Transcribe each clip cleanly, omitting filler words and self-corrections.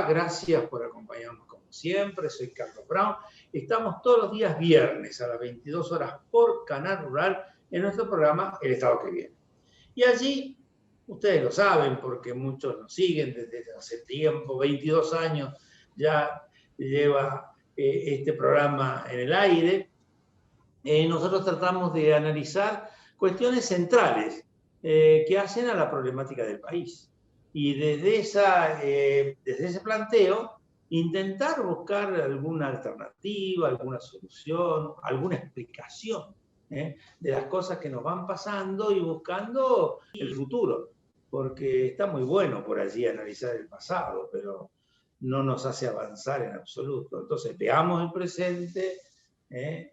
va? Gracias por acompañarnos como siempre. Soy Carlos Brown. Estamos todos los días viernes a las 22 horas por Canal Rural en nuestro programa El Estado que Viene. Y allí, ustedes lo saben porque muchos nos siguen desde hace tiempo, 22 años ya lleva este programa en el aire. Nosotros tratamos de analizar cuestiones centrales que hacen a la problemática del país. Y desde ese planteo, intentar buscar alguna alternativa, alguna solución, alguna explicación de las cosas que nos van pasando y buscando el futuro. Porque está muy bueno por allí analizar el pasado, pero no nos hace avanzar en absoluto. Entonces, veamos el presente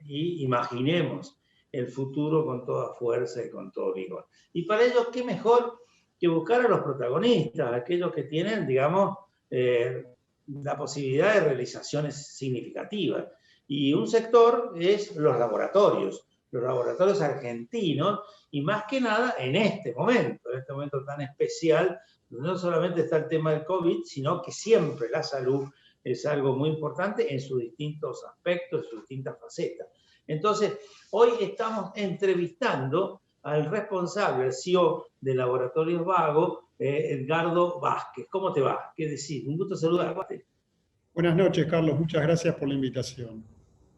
y imaginemos el futuro con toda fuerza y con todo vigor. Y para ello, ¿qué mejor que buscar a los protagonistas, aquellos que tienen, digamos, la posibilidad de realizaciones significativas? Y un sector es los laboratorios argentinos, y más que nada en este momento tan especial, donde no solamente está el tema del COVID, sino que siempre la salud es algo muy importante en sus distintos aspectos, en sus distintas facetas. Entonces, hoy estamos entrevistando al responsable, el CEO de Laboratorios Vago, Edgardo Vázquez. ¿Cómo te va? ¿Qué decís? Un gusto saludarte. Buenas noches, Carlos. Muchas gracias por la invitación.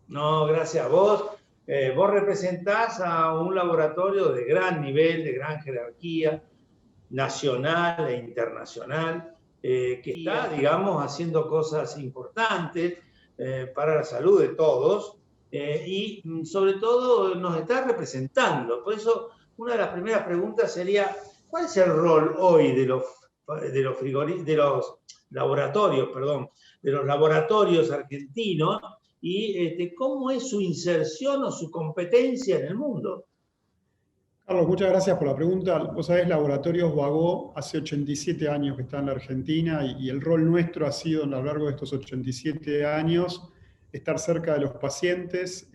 No, gracias a vos. Vos representás a un laboratorio de gran nivel, de gran jerarquía, nacional e internacional, que está, digamos, haciendo cosas importantes para la salud de todos y sobre todo nos está representando. Por eso, una de las primeras preguntas sería, ¿cuál es el rol hoy de los laboratorios argentinos y cómo es su inserción o su competencia en el mundo? Carlos, muchas gracias por la pregunta. Vos sabés, Laboratorios Vago hace 87 años que está en la Argentina y el rol nuestro ha sido a lo largo de estos 87 años estar cerca de los pacientes,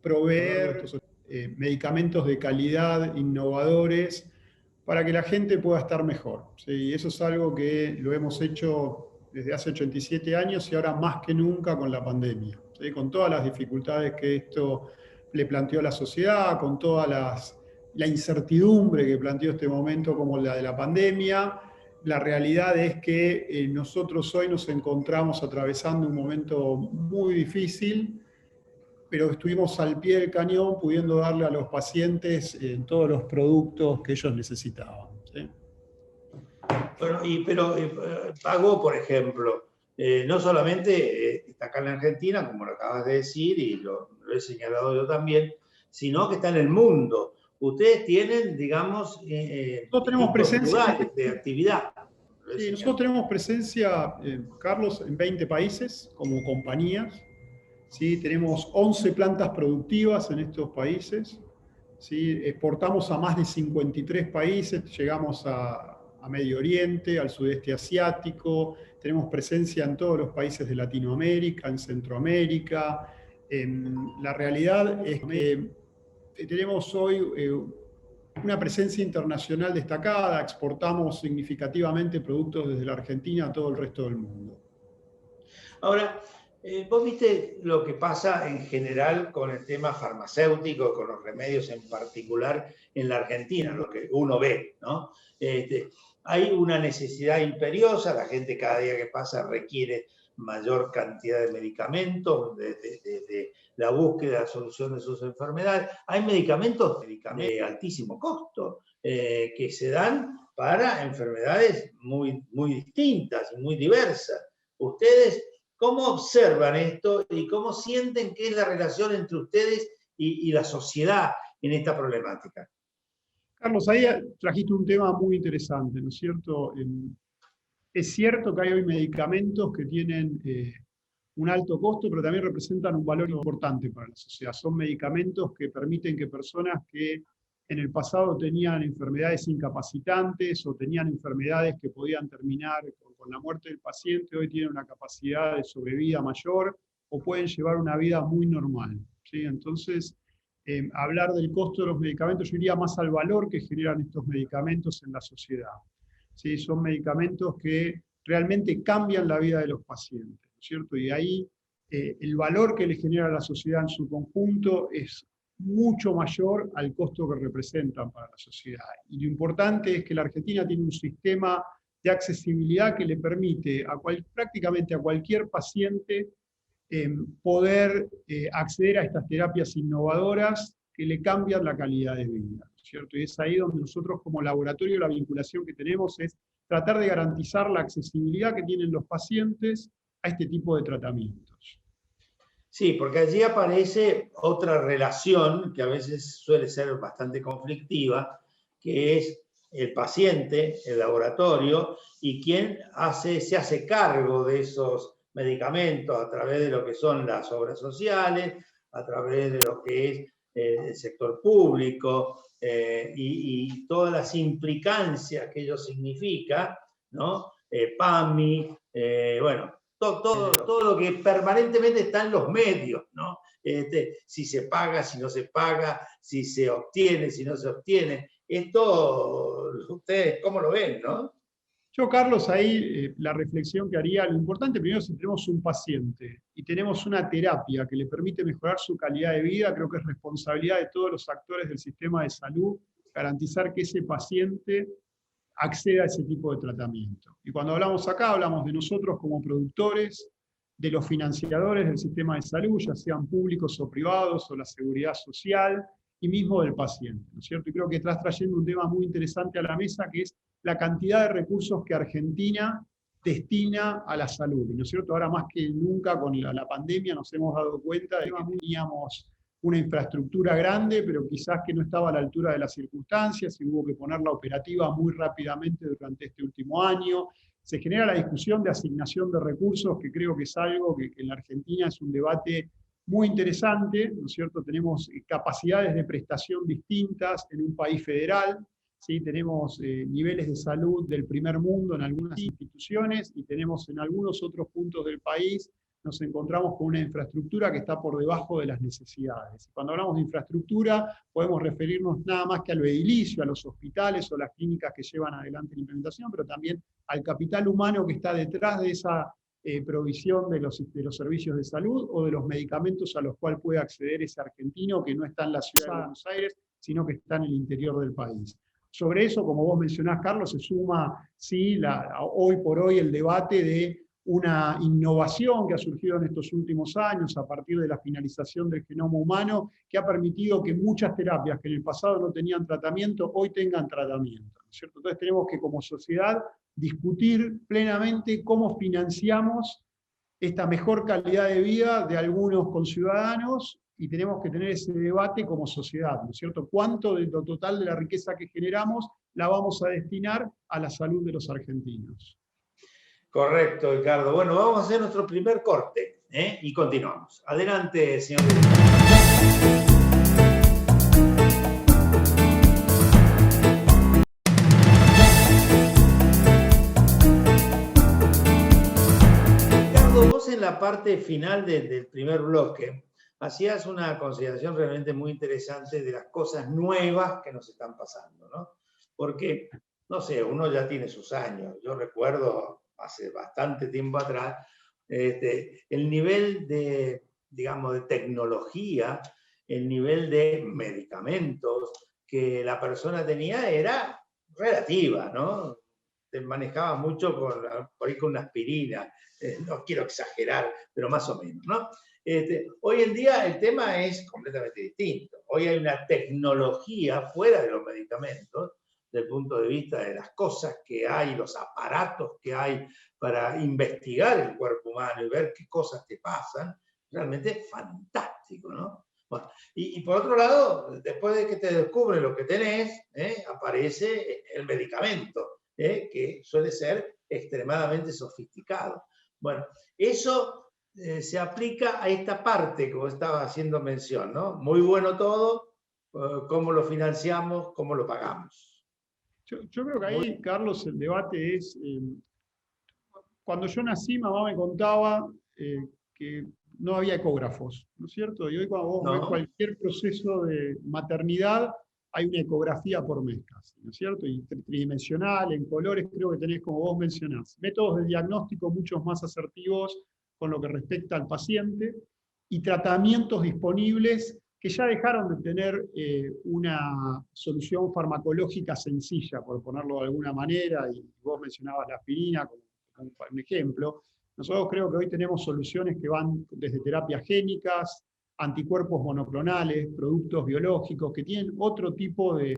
proveer medicamentos de calidad, innovadores, para que la gente pueda estar mejor. ¿Sí? Y eso es algo que lo hemos hecho desde hace 87 años y ahora más que nunca con la pandemia. ¿Sí? Con todas las dificultades que esto le planteó a la sociedad, con toda la incertidumbre que planteó este momento como la de la pandemia. La realidad es que nosotros hoy nos encontramos atravesando un momento muy difícil, pero estuvimos al pie del cañón pudiendo darle a los pacientes todos los productos que ellos necesitaban. ¿Sí? Bueno, pero Vago, por ejemplo, no solamente está acá en la Argentina, como lo acabas de decir, y lo he señalado yo también, sino que está en el mundo. Ustedes tienen, digamos, nosotros tenemos presencia lugares de actividad. Sí, nosotros tenemos presencia, Carlos, en 20 países como compañías. ¿Sí? Tenemos 11 plantas productivas en estos países. ¿Sí? Exportamos a más de 53 países, llegamos a Medio Oriente, al sudeste asiático, tenemos presencia en todos los países de Latinoamérica, en Centroamérica. La realidad es que tenemos hoy una presencia internacional destacada, exportamos significativamente productos desde la Argentina a todo el resto del mundo. Ahora, vos viste lo que pasa en general con el tema farmacéutico, con los remedios en particular en la Argentina, lo que uno ve, ¿no? Hay una necesidad imperiosa, la gente cada día que pasa requiere mayor cantidad de medicamentos, de la búsqueda de la solución de sus enfermedades. Hay medicamentos de altísimo costo que se dan para enfermedades muy, muy distintas y muy diversas. Ustedes, ¿cómo observan esto y cómo sienten que es la relación entre ustedes y la sociedad en esta problemática? Carlos, ahí trajiste un tema muy interesante, ¿no es cierto? Es cierto que hay hoy medicamentos que tienen un alto costo, pero también representan un valor importante para la sociedad. Son medicamentos que permiten que personas que en el pasado tenían enfermedades incapacitantes o tenían enfermedades que podían terminar con la muerte del paciente, hoy tienen una capacidad de sobrevida mayor o pueden llevar una vida muy normal. ¿Sí? Entonces, hablar del costo de los medicamentos, yo iría más al valor que generan estos medicamentos en la sociedad. ¿Sí? Son medicamentos que realmente cambian la vida de los pacientes, ¿no es cierto? Y ahí el valor que le genera a la sociedad en su conjunto es mucho mayor al costo que representan para la sociedad. Y lo importante es que la Argentina tiene un sistema de accesibilidad que le permite prácticamente a cualquier paciente poder acceder a estas terapias innovadoras que le cambian la calidad de vida, ¿no es cierto? Y es ahí donde nosotros como laboratorio la vinculación que tenemos es tratar de garantizar la accesibilidad que tienen los pacientes a este tipo de tratamientos. Sí, porque allí aparece otra relación que a veces suele ser bastante conflictiva, que es el paciente, el laboratorio, y quien se hace cargo de esos medicamentos a través de lo que son las obras sociales, a través de lo que es el sector público y todas las implicancias que ello significa, ¿no? PAMI, bueno, todo lo que permanentemente está en los medios, ¿no? Si se paga, si no se paga, si se obtiene, si no se obtiene. Esto, ustedes, ¿cómo lo ven, no? Yo, Carlos, ahí la reflexión que haría, lo importante primero, si tenemos un paciente y tenemos una terapia que le permite mejorar su calidad de vida, creo que es responsabilidad de todos los actores del sistema de salud garantizar que ese paciente acceda a ese tipo de tratamiento. Y cuando hablamos acá, hablamos de nosotros como productores, de los financiadores del sistema de salud, ya sean públicos o privados, o la seguridad social, y mismo del paciente, ¿no es cierto? Y creo que estás trayendo un tema muy interesante a la mesa, que es la cantidad de recursos que Argentina destina a la salud, ¿no es cierto? Ahora más que nunca con la pandemia nos hemos dado cuenta de que teníamos una infraestructura grande, pero quizás que no estaba a la altura de las circunstancias y hubo que ponerla operativa muy rápidamente durante este último año. Se genera la discusión de asignación de recursos, que creo que es algo que en la Argentina es un debate muy interesante, ¿no es cierto? Tenemos capacidades de prestación distintas en un país federal, ¿sí? Tenemos niveles de salud del primer mundo en algunas instituciones y tenemos en algunos otros puntos del país nos encontramos con una infraestructura que está por debajo de las necesidades. Cuando hablamos de infraestructura, podemos referirnos nada más que a lo edilicio, a los hospitales o las clínicas que llevan adelante la implementación, pero también al capital humano que está detrás de esa provisión de los servicios de salud o de los medicamentos a los cuales puede acceder ese argentino que no está en la ciudad de Buenos Aires, sino que está en el interior del país. Sobre eso, como vos mencionás, Carlos, se suma sí, hoy por hoy el debate de una innovación que ha surgido en estos últimos años a partir de la finalización del genoma humano, que ha permitido que muchas terapias que en el pasado no tenían tratamiento, hoy tengan tratamiento, ¿no es cierto? Entonces tenemos que como sociedad discutir plenamente cómo financiamos esta mejor calidad de vida de algunos conciudadanos y tenemos que tener ese debate como sociedad, ¿no es cierto? ¿Cuánto de lo total de la riqueza que generamos la vamos a destinar a la salud de los argentinos? Correcto, Ricardo. Bueno, vamos a hacer nuestro primer corte y continuamos. Adelante, señor. Ricardo, vos en la parte final del primer bloque hacías una consideración realmente muy interesante de las cosas nuevas que nos están pasando, ¿no? Porque, no sé, uno ya tiene sus años. Yo recuerdo hace bastante tiempo atrás, el nivel de, digamos, de tecnología, el nivel de medicamentos que la persona tenía era relativa, ¿no? Se manejaba mucho por ahí con una aspirina, no quiero exagerar, pero más o menos, ¿no? Hoy en día el tema es completamente distinto. Hoy hay una tecnología fuera de los medicamentos, desde el punto de vista de las cosas que hay, los aparatos que hay para investigar el cuerpo humano y ver qué cosas te pasan, realmente fantástico, ¿no? Bueno, y por otro lado, después de que te descubres lo que tenés, aparece el medicamento, que suele ser extremadamente sofisticado. Bueno, eso se aplica a esta parte que vos estabas haciendo mención, ¿no? Muy bueno todo, cómo lo financiamos, cómo lo pagamos. Yo creo que ahí, Carlos, el debate es, cuando yo nací, mamá me contaba que no había ecógrafos, ¿no es cierto? Y hoy cuando vos ves cualquier proceso de maternidad, hay una ecografía por mes casi, ¿no es cierto? Y tridimensional, en colores, creo que tenés, como vos mencionás, métodos de diagnóstico muchos más asertivos con lo que respecta al paciente y tratamientos disponibles que ya dejaron de tener una solución farmacológica sencilla, por ponerlo de alguna manera, y vos mencionabas la aspirina como un ejemplo. Nosotros creo que hoy tenemos soluciones que van desde terapias génicas, anticuerpos monoclonales, productos biológicos, que tienen otro tipo de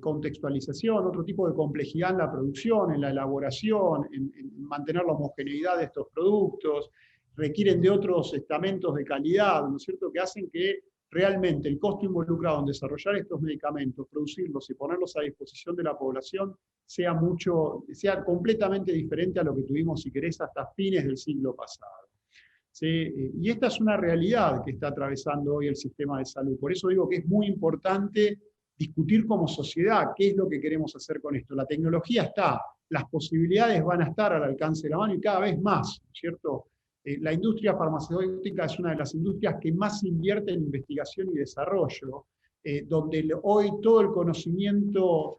contextualización, otro tipo de complejidad en la producción, en la elaboración, en mantener la homogeneidad de estos productos, requieren de otros estamentos de calidad, ¿no es cierto?, que hacen que realmente el costo involucrado en desarrollar estos medicamentos, producirlos y ponerlos a disposición de la población sea completamente diferente a lo que tuvimos, si querés, hasta fines del siglo pasado. ¿Sí? Y esta es una realidad que está atravesando hoy el sistema de salud. Por eso digo que es muy importante discutir como sociedad qué es lo que queremos hacer con esto. La tecnología está, las posibilidades van a estar al alcance de la mano y cada vez más, ¿cierto? La industria farmacéutica es una de las industrias que más invierte en investigación y desarrollo, donde hoy todo el conocimiento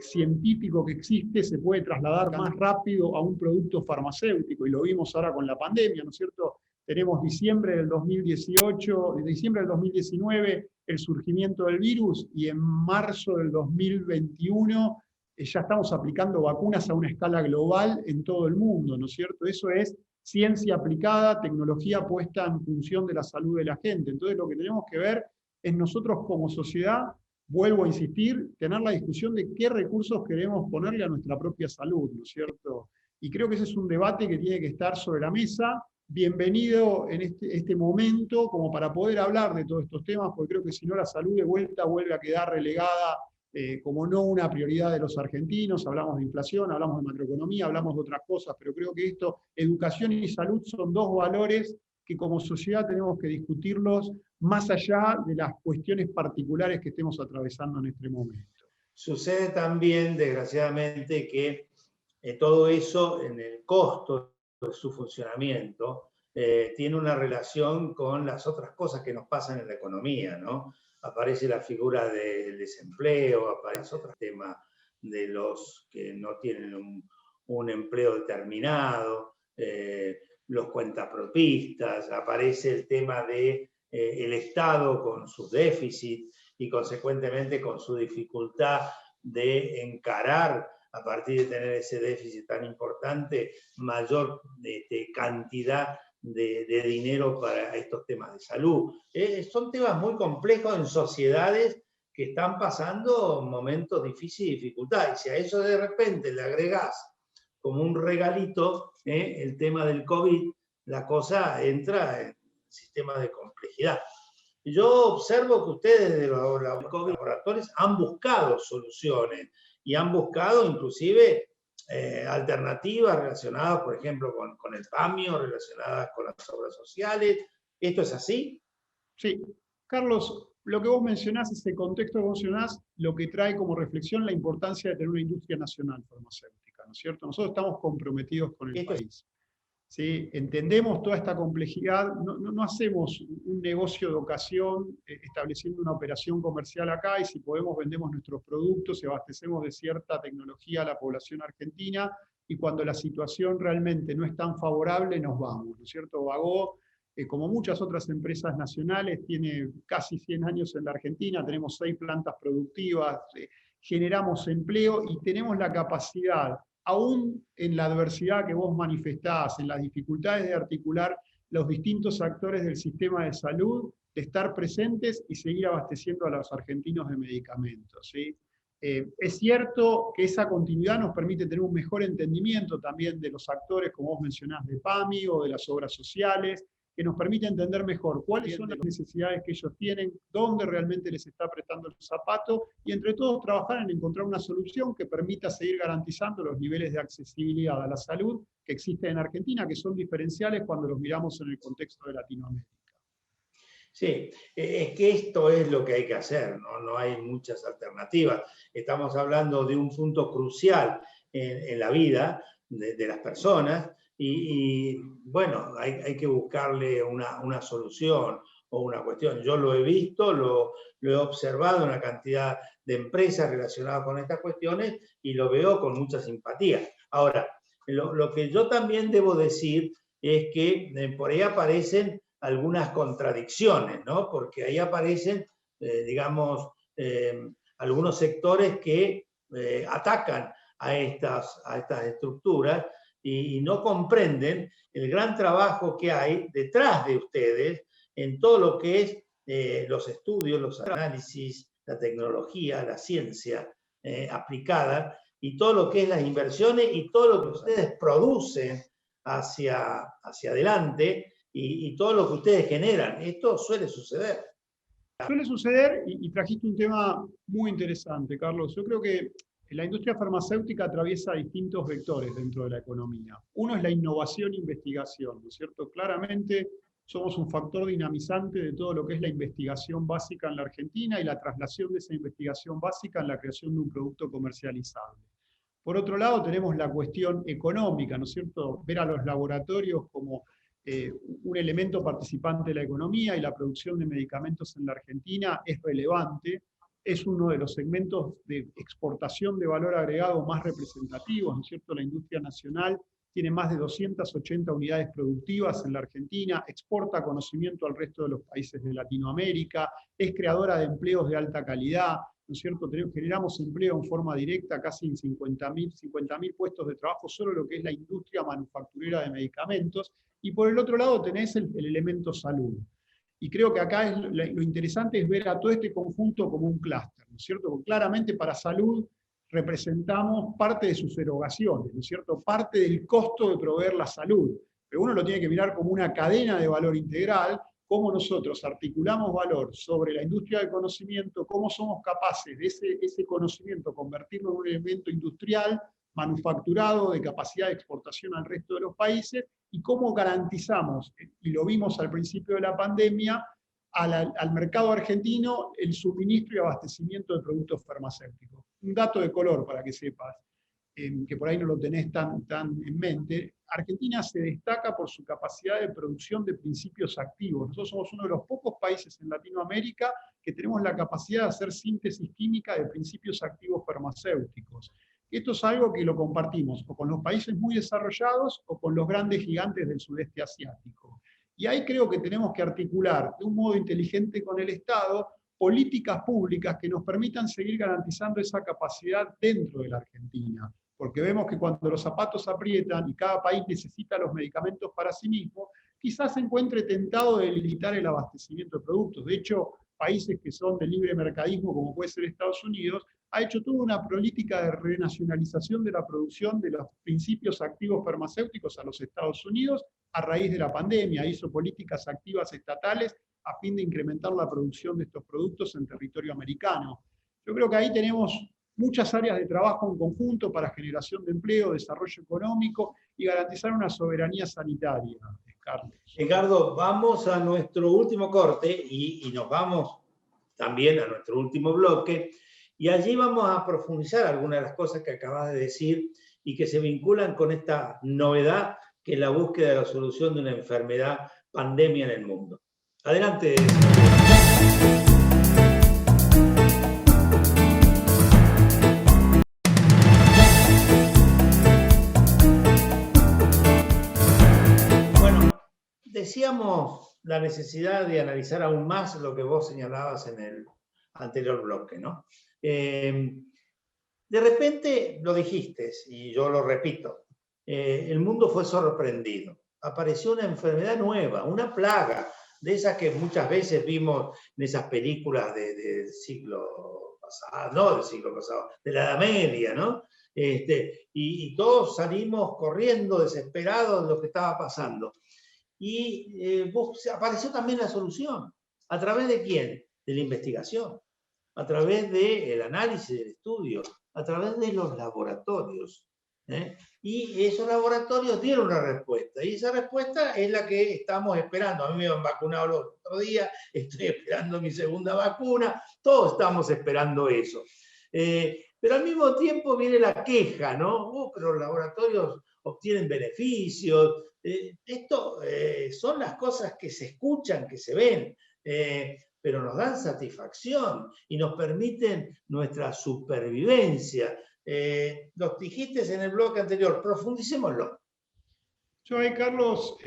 científico que existe se puede trasladar más rápido a un producto farmacéutico, y lo vimos ahora con la pandemia, ¿no es cierto? Tenemos diciembre del 2018, diciembre del 2019, el surgimiento del virus, y en marzo del 2021 ya estamos aplicando vacunas a una escala global en todo el mundo, ¿no es cierto? Eso es ciencia aplicada, tecnología puesta en función de la salud de la gente. Entonces lo que tenemos que ver es nosotros como sociedad, vuelvo a insistir, tener la discusión de qué recursos queremos ponerle a nuestra propia salud, ¿no es cierto? Y creo que ese es un debate que tiene que estar sobre la mesa. Bienvenido en este momento como para poder hablar de todos estos temas, porque creo que si no la salud de vuelta vuelve a quedar relegada como no una prioridad de los argentinos. Hablamos de inflación, hablamos de macroeconomía, hablamos de otras cosas, pero creo que educación y salud son dos valores que como sociedad tenemos que discutirlos más allá de las cuestiones particulares que estemos atravesando en este momento. Sucede también, desgraciadamente, que todo eso en el costo de su funcionamiento tiene una relación con las otras cosas que nos pasan en la economía, ¿no? Aparece la figura del desempleo, aparece otro tema de los que no tienen un empleo determinado, los cuentapropistas, aparece el tema de el Estado con sus déficits y consecuentemente con su dificultad de encarar, a partir de tener ese déficit tan importante, mayor cantidad de dinero para estos temas de salud. Son temas muy complejos en sociedades que están pasando momentos difíciles y dificultades. Y si a eso de repente le agregás como un regalito el tema del COVID, la cosa entra en sistemas de complejidad. Yo observo que ustedes de los laboratorios han buscado soluciones y han buscado inclusive alternativas relacionadas, por ejemplo, con el PAMIO, relacionadas con las obras sociales. ¿Esto es así? Sí. Carlos, lo que vos mencionás, ese contexto que vos mencionás, lo que trae como reflexión la importancia de tener una industria nacional farmacéutica, ¿no es cierto? Nosotros estamos comprometidos con el país. ¿Sí? Entendemos toda esta complejidad, no hacemos un negocio de ocasión estableciendo una operación comercial acá, y si podemos vendemos nuestros productos y abastecemos de cierta tecnología a la población argentina, y cuando la situación realmente no es tan favorable nos vamos, ¿no es cierto? Bagó, como muchas otras empresas nacionales, tiene casi 100 años en la Argentina, tenemos 6 plantas productivas, generamos empleo y tenemos la capacidad, aún en la adversidad que vos manifestás, en las dificultades de articular los distintos actores del sistema de salud, de estar presentes y seguir abasteciendo a los argentinos de medicamentos, ¿sí? Es cierto que esa continuidad nos permite tener un mejor entendimiento también de los actores, como vos mencionás, de PAMI o de las obras sociales, que nos permite entender mejor cuáles son las necesidades que ellos tienen, dónde realmente les está apretando el zapato, y entre todos trabajar en encontrar una solución que permita seguir garantizando los niveles de accesibilidad a la salud que existen en Argentina, que son diferenciales cuando los miramos en el contexto de Latinoamérica. Sí, es que esto es lo que hay que hacer, no hay muchas alternativas. Estamos hablando de un punto crucial en la vida de las personas, y bueno, hay que buscarle una solución o una cuestión. Yo lo he visto, lo he observado en una cantidad de empresas relacionadas con estas cuestiones y lo veo con mucha simpatía. Ahora, lo que yo también debo decir es que por ahí aparecen algunas contradicciones, ¿no? Porque ahí aparecen, digamos, algunos sectores que atacan a estas estructuras y no comprenden el gran trabajo que hay detrás de ustedes en todo lo que es los estudios, los análisis, la tecnología, la ciencia aplicada y todo lo que es las inversiones y todo lo que ustedes producen hacia adelante y todo lo que ustedes generan. Esto suele suceder. Suele suceder, y trajiste un tema muy interesante, Carlos. Yo creo que la industria farmacéutica atraviesa distintos vectores dentro de la economía. Uno es la innovación e investigación, ¿no es cierto? Claramente somos un factor dinamizante de todo lo que es la investigación básica en la Argentina y la traslación de esa investigación básica en la creación de un producto comercializable. Por otro lado, tenemos la cuestión económica, ¿no es cierto? Ver a los laboratorios como un elemento participante de la economía y la producción de medicamentos en la Argentina es relevante, es uno de los segmentos de exportación de valor agregado más representativos, ¿no es cierto? La industria nacional tiene más de 280 unidades productivas en la Argentina, exporta conocimiento al resto de los países de Latinoamérica, es creadora de empleos de alta calidad, ¿no es cierto? Generamos empleo en forma directa, casi en 50.000 puestos de trabajo, solo lo que es la industria manufacturera de medicamentos, y por el otro lado tenés el elemento salud. Y creo que acá lo interesante es ver a todo este conjunto como un clúster, ¿no es cierto? Porque claramente para salud representamos parte de sus erogaciones, ¿no es cierto? Parte del costo de proveer la salud. Pero uno lo tiene que mirar como una cadena de valor integral, cómo nosotros articulamos valor sobre la industria del conocimiento, cómo somos capaces de ese conocimiento convertirlo en un elemento industrial, manufacturado, de capacidad de exportación al resto de los países, y cómo garantizamos, y lo vimos al principio de la pandemia, al mercado argentino el suministro y abastecimiento de productos farmacéuticos. Un dato de color para que sepas, que por ahí no lo tenés tan en mente. Argentina se destaca por su capacidad de producción de principios activos. Nosotros somos uno de los pocos países en Latinoamérica que tenemos la capacidad de hacer síntesis química de principios activos farmacéuticos. Esto es algo que lo compartimos o con los países muy desarrollados o con los grandes gigantes del sudeste asiático. Y ahí creo que tenemos que articular de un modo inteligente con el Estado políticas públicas que nos permitan seguir garantizando esa capacidad dentro de la Argentina. Porque vemos que cuando los zapatos aprietan y cada país necesita los medicamentos para sí mismo, quizás se encuentre tentado de limitar el abastecimiento de productos. De hecho, países que son de libre mercadismo, como puede ser Estados Unidos, ha hecho toda una política de renacionalización de la producción de los principios activos farmacéuticos a los Estados Unidos a raíz de la pandemia. Hizo políticas activas estatales a fin de incrementar la producción de estos productos en territorio americano. Yo creo que ahí tenemos muchas áreas de trabajo en conjunto para generación de empleo, desarrollo económico y garantizar una soberanía sanitaria, Carlos. Ricardo, vamos a nuestro último corte y nos vamos también a nuestro último bloque. Y allí vamos a profundizar algunas de las cosas que acabas de decir y que se vinculan con esta novedad que es la búsqueda de la solución de una enfermedad pandemia en el mundo. Adelante. Bueno, decíamos la necesidad de analizar aún más lo que vos señalabas en el anterior bloque, ¿no? De repente lo dijiste, y yo lo repito, el mundo fue sorprendido. Apareció una enfermedad nueva, una plaga, de esas que muchas veces vimos en esas películas del siglo pasado, no del siglo pasado, de la Edad Media, ¿no? Y todos salimos corriendo, desesperados de lo que estaba pasando. Y apareció también la solución. ¿A través de quién? De la investigación, a través del análisis, del estudio, a través de los laboratorios. Y esos laboratorios dieron una respuesta, y esa respuesta es la que estamos esperando. A mí me han vacunado el otro día, estoy esperando mi segunda vacuna, todos estamos esperando eso. Pero al mismo tiempo viene la queja, ¿no? Pero los laboratorios obtienen beneficios. Esto son las cosas que se escuchan, que se ven. pero nos dan satisfacción y nos permiten nuestra supervivencia. Los dijiste en el bloque anterior, profundicémoslo. Yo ahí, Carlos,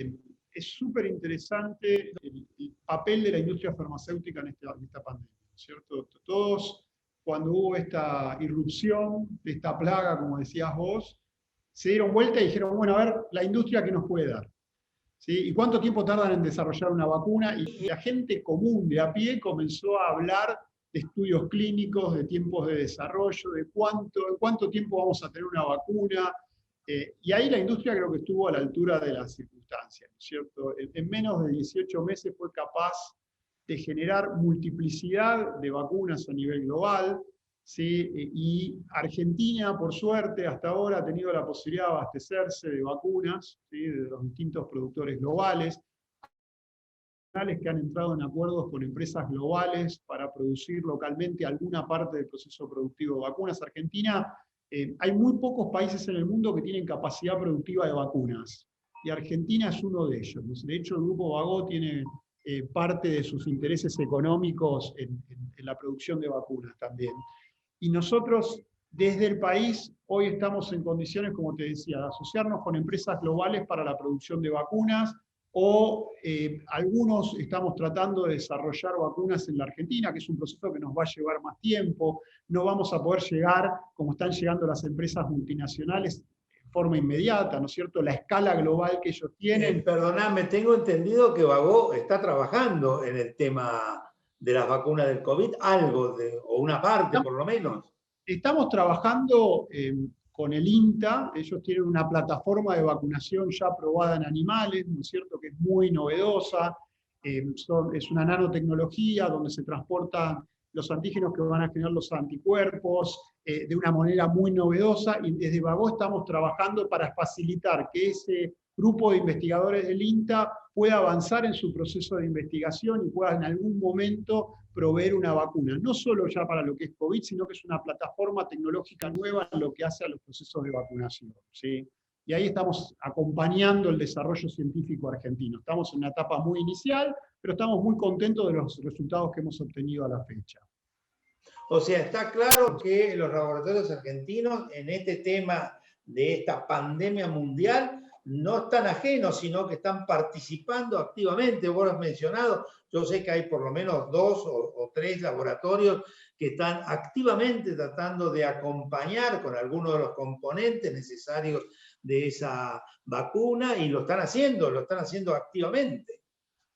es súper interesante el papel de la industria farmacéutica en esta pandemia, ¿no es cierto? Todos, cuando hubo esta irrupción de esta plaga, como decías vos, se dieron vuelta y dijeron, bueno, a ver, la industria que nos puede dar. ¿Sí? ¿Y cuánto tiempo tardan en desarrollar una vacuna? Y la gente común de a pie comenzó a hablar de estudios clínicos, de tiempos de desarrollo, de cuánto tiempo vamos a tener una vacuna. Y ahí la industria creo que estuvo a la altura de las circunstancias, ¿no es cierto? En menos de 18 meses fue capaz de generar multiplicidad de vacunas a nivel global, ¿sí? Y Argentina, por suerte, hasta ahora ha tenido la posibilidad de abastecerse de vacunas, ¿sí? De los distintos productores globales, que han entrado en acuerdos con empresas globales para producir localmente alguna parte del proceso productivo de vacunas. Argentina, hay muy pocos países en el mundo que tienen capacidad productiva de vacunas, y Argentina es uno de ellos. De hecho, el Grupo Bagó tiene parte de sus intereses económicos en la producción de vacunas también. Y nosotros, desde el país, hoy estamos en condiciones, como te decía, de asociarnos con empresas globales para la producción de vacunas, o algunos estamos tratando de desarrollar vacunas en la Argentina, que es un proceso que nos va a llevar más tiempo. No vamos a poder llegar, como están llegando las empresas multinacionales, de forma inmediata, ¿no es cierto? La escala global que ellos tienen. Perdóname, tengo entendido que Bagó está trabajando en el tema de las vacunas del COVID, o una parte por lo menos. Estamos trabajando con el INTA, ellos tienen una plataforma de vacunación ya aprobada en animales, ¿no es cierto?, que es muy novedosa. Es una nanotecnología donde se transportan los antígenos que van a generar los anticuerpos de una manera muy novedosa, y desde Bagó estamos trabajando para facilitar que ese grupo de investigadores del INTA pueda avanzar en su proceso de investigación y pueda en algún momento proveer una vacuna, no solo ya para lo que es COVID, sino que es una plataforma tecnológica nueva en lo que hace a los procesos de vacunación, ¿sí? Y ahí estamos acompañando el desarrollo científico argentino. Estamos en una etapa muy inicial, pero estamos muy contentos de los resultados que hemos obtenido a la fecha. O sea, está claro que los laboratorios argentinos en este tema de esta pandemia mundial no están ajenos, sino que están participando activamente. Vos lo has mencionado, yo sé que hay por lo menos 2 o 3 laboratorios que están activamente tratando de acompañar con algunos de los componentes necesarios de esa vacuna, y lo están haciendo activamente.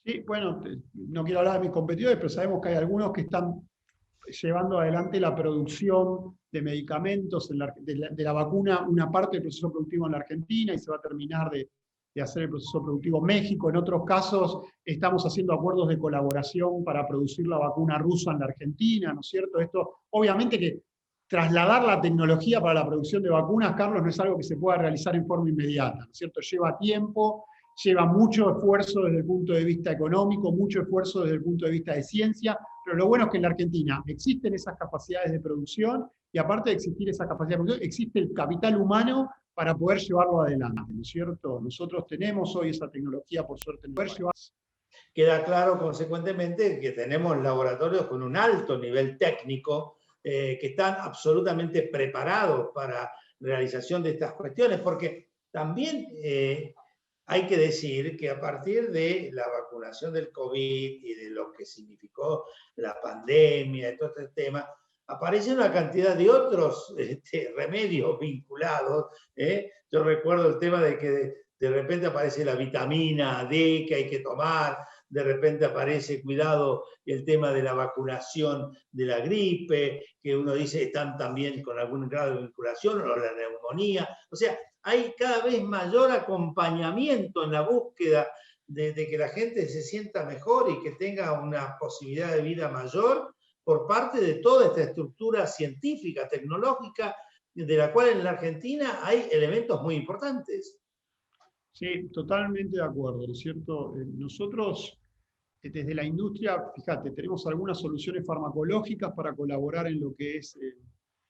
Sí, bueno, no quiero hablar de mis competidores, pero sabemos que hay algunos que están llevando adelante la producción de medicamentos, de la vacuna, una parte del proceso productivo en la Argentina, y se va a terminar de hacer el proceso productivo en México. En otros casos estamos haciendo acuerdos de colaboración para producir la vacuna rusa en la Argentina, ¿no es cierto? Esto, obviamente que trasladar la tecnología para la producción de vacunas, Carlos, no es algo que se pueda realizar en forma inmediata, ¿no es cierto? Lleva tiempo, lleva mucho esfuerzo desde el punto de vista económico, mucho esfuerzo desde el punto de vista de ciencia, pero lo bueno es que en la Argentina existen esas capacidades de producción, y aparte de existir esa capacidad de producción, existe el capital humano para poder llevarlo adelante, ¿no es cierto? Nosotros tenemos hoy esa tecnología, por suerte, en poder llevar. Queda claro, consecuentemente, que tenemos laboratorios con un alto nivel técnico que están absolutamente preparados para la realización de estas cuestiones, porque también hay que decir que a partir de la vacunación del COVID y de lo que significó la pandemia y todo este tema, aparece una cantidad de otros remedios vinculados. Yo recuerdo el tema de que de repente aparece la vitamina D que hay que tomar, de repente aparece, cuidado, el tema de la vacunación de la gripe, que uno dice están también con algún grado de vinculación, o la neumonía. O sea, hay cada vez mayor acompañamiento en la búsqueda de que la gente se sienta mejor y que tenga una posibilidad de vida mayor por parte de toda esta estructura científica, tecnológica, de la cual en la Argentina hay elementos muy importantes. Sí, totalmente de acuerdo, ¿no es cierto? Nosotros, desde la industria, fíjate, tenemos algunas soluciones farmacológicas para colaborar en lo que es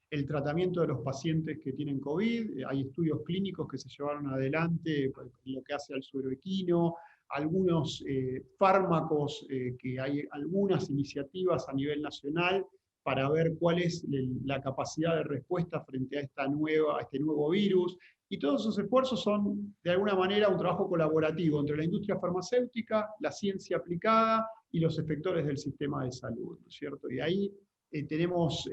el tratamiento de los pacientes que tienen COVID. Hay estudios clínicos que se llevaron adelante en lo que hace al suero equino. algunos fármacos, que hay algunas iniciativas a nivel nacional para ver cuál es la capacidad de respuesta frente a este nuevo virus. Y todos esos esfuerzos son, de alguna manera, un trabajo colaborativo entre la industria farmacéutica, la ciencia aplicada y los efectores del sistema de salud, ¿no es cierto? Y ahí tenemos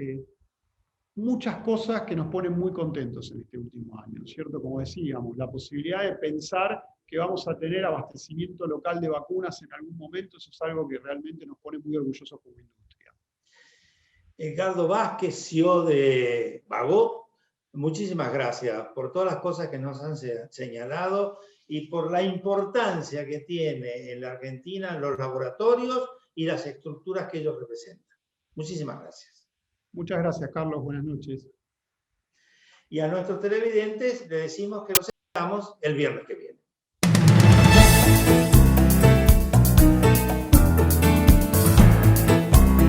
muchas cosas que nos ponen muy contentos en este último año, ¿no es cierto? Como decíamos, la posibilidad de pensar que vamos a tener abastecimiento local de vacunas en algún momento, eso es algo que realmente nos pone muy orgullosos como industria. Edgardo Vázquez, CEO de Vagó, muchísimas gracias por todas las cosas que nos han señalado y por la importancia que tiene en la Argentina los laboratorios y las estructuras que ellos representan. Muchísimas gracias. Muchas gracias, Carlos. Buenas noches. Y a nuestros televidentes les decimos que los esperamos el viernes que viene.